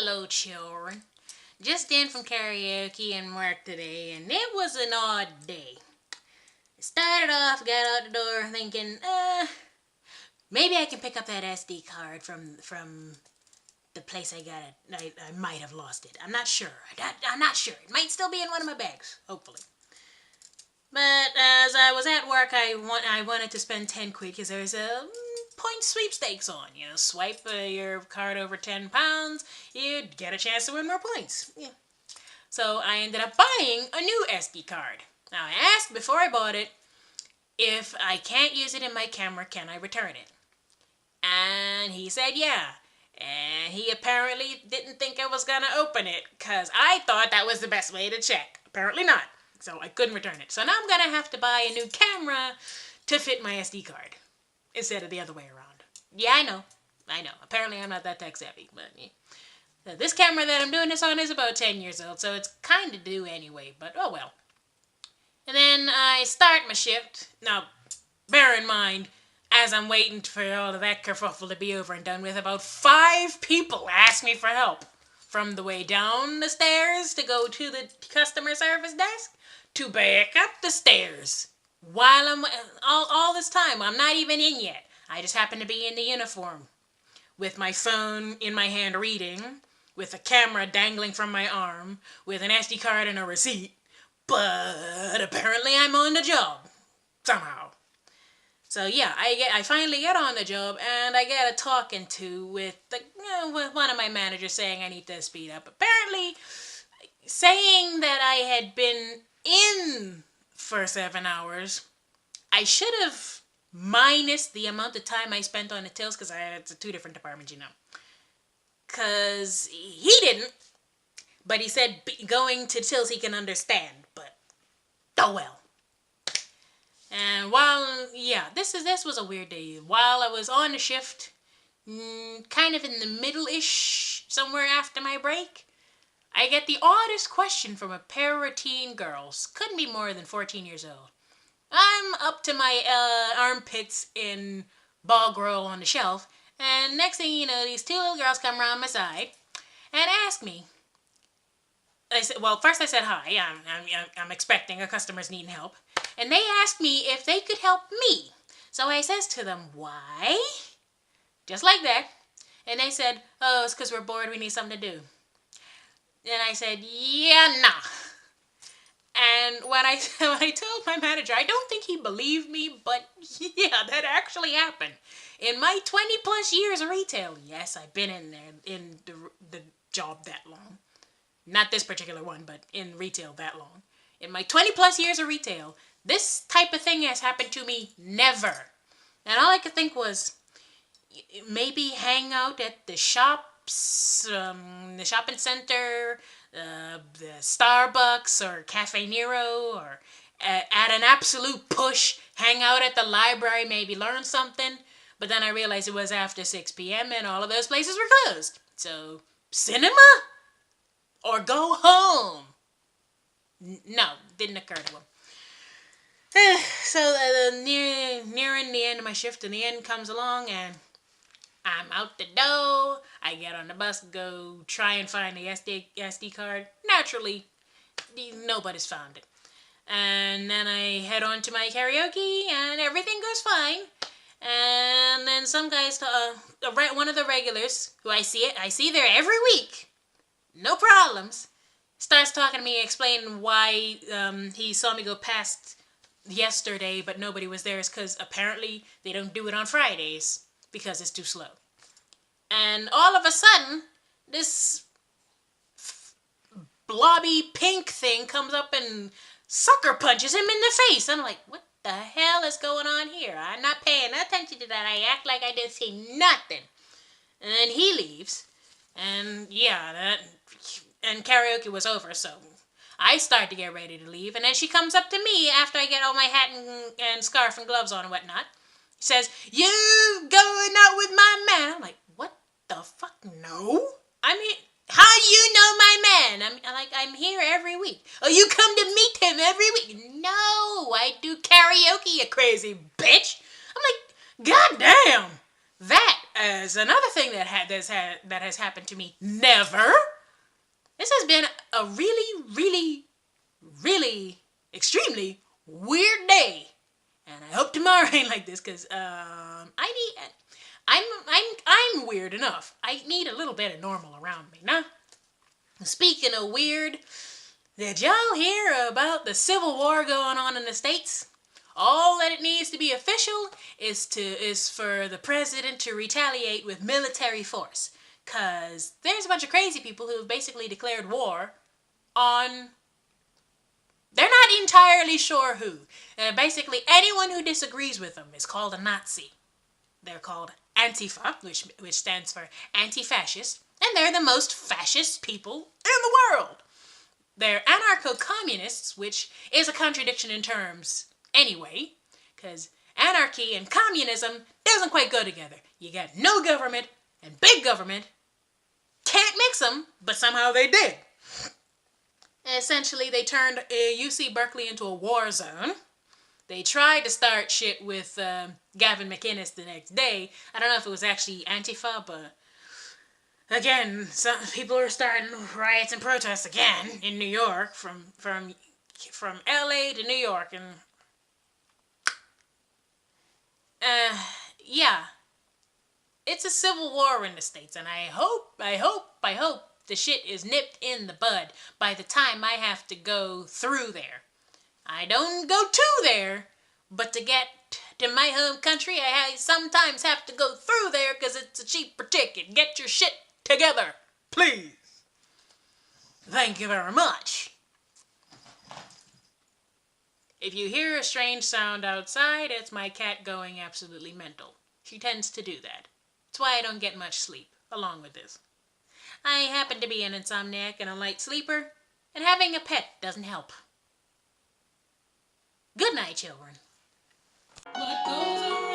Hello, children. Just in from karaoke and work today, and it was an odd day. Started off, got out the door thinking, maybe I can pick up that SD card from the place I got it. I might have lost it. I'm not sure. I'm not sure. It might still be in one of my bags, hopefully. But as I was at work, I wanted to spend 10 quid because there's a point sweepstakes on. You know, swipe your card over £10, you'd get a chance to win more points. Yeah. So I ended up buying a new SD card. Now I asked before I bought it, if I can't use it in my camera, can I return it? And he said yeah. And he apparently didn't think I was going to open it because I thought that was the best way to check. Apparently not. So I couldn't return it. So now I'm going to have to buy a new camera to fit my SD card instead of the other way around. Yeah, I know. Apparently I'm not that tech savvy, but yeah. So this camera that I'm doing this on is about 10 years old, so it's kind of due anyway, but oh well. And then I start my shift. Now, bear in mind, as I'm waiting for all of that kerfuffle to be over and done with, about 5 people ask me for help. From the way down the stairs to go to the customer service desk, to back up the stairs. While I'm, all this time, I'm not even in yet. I just happen to be in the uniform, with my phone in my hand reading, with a camera dangling from my arm, with an SD card and a receipt. But apparently I'm on the job, somehow. So yeah, I finally get on the job, and I get a talking to with with one of my managers saying I need to speed up. Apparently, saying that I had been in for 7 hours, I should have minus the amount of time I spent on the tills, because it's 2 different departments, you know. Because he didn't, but he said going to tills he can understand, but oh well. And this was a weird day. While I was on the shift, kind of in the middle-ish, somewhere after my break, I get the oddest question from a pair of teen girls. Couldn't be more than 14 years old. I'm up to my armpits in bog roll on the shelf, and next thing you know, these 2 little girls come around my side and ask me. First I said hi. I'm expecting a customer's needing help. And they asked me if they could help me. So I says to them, why? Just like that. And they said, oh, it's because we're bored, we need something to do. And I said, yeah, nah. And when I told my manager, I don't think he believed me, but yeah, that actually happened. In my 20 plus years of retail, yes, I've been in there, in the job that long. Not this particular one, but in retail that long. In my 20 plus years of retail, this type of thing has happened to me never. And all I could think was, maybe hang out at the shops, the shopping center, the Starbucks or Cafe Nero, or at an absolute push, hang out at the library, maybe learn something. But then I realized it was after 6 p.m. and all of those places were closed. So, cinema? Or go home? No, didn't occur to him. So nearing the end of my shift, and the end comes along, and I'm out the door. I get on the bus, go try and find the SD card. Naturally, nobody's found it. And then I head on to my karaoke, and everything goes fine. And then some guys, one of the regulars, who I see there every week, no problems, starts talking to me, explaining why he saw me go past yesterday, but nobody was there. Is because apparently they don't do it on Fridays because it's too slow. And all of a sudden, this blobby pink thing comes up and sucker punches him in the face. I'm like, what the hell is going on here? I'm not paying attention to that. I act like I didn't see nothing. And then he leaves. And yeah, and karaoke was over, so I start to get ready to leave, and then she comes up to me after I get all my hat and scarf and gloves on and whatnot. Says, you going out with my man? I'm like, what the fuck? No. I mean, how do you know my man? I'm here every week. Oh, you come to meet him every week? No, I do karaoke, you crazy bitch. I'm like, god damn. That as another thing that has happened to me, never. This has been a really, really, really, extremely weird day, and I hope tomorrow ain't like this, cause I'm weird enough. I need a little bit of normal around me, nah. Speaking of weird, did y'all hear about the Civil War going on in the States? All that it needs to be official is for the president to retaliate with military force. Cause there's a bunch of crazy people who have basically declared war on... They're not entirely sure who. Basically, anyone who disagrees with them is called a Nazi. They're called Antifa, which stands for anti-fascist, and they're the most fascist people in the world. They're anarcho-communists, which is a contradiction in terms anyway, because anarchy and communism doesn't quite go together. You got no government and big government. Can't mix them, but somehow they did. Essentially, they turned UC Berkeley into a war zone. They tried to start shit with Gavin McInnes the next day. I don't know if it was actually Antifa, but again, some people are starting riots and protests again in New York, from LA to New York, and yeah, it's a civil war in the States, and I hope the shit is nipped in the bud by the time I have to go through there. I don't go to there, but to get to my home country, I sometimes have to go through there because it's a cheaper ticket. Get your shit together, please. Thank you very much. If you hear a strange sound outside, it's my cat going absolutely mental. She tends to do that. That's why I don't get much sleep, along with this. I happen to be an insomniac and a light sleeper, and having a pet doesn't help. Good night, children. What goes on?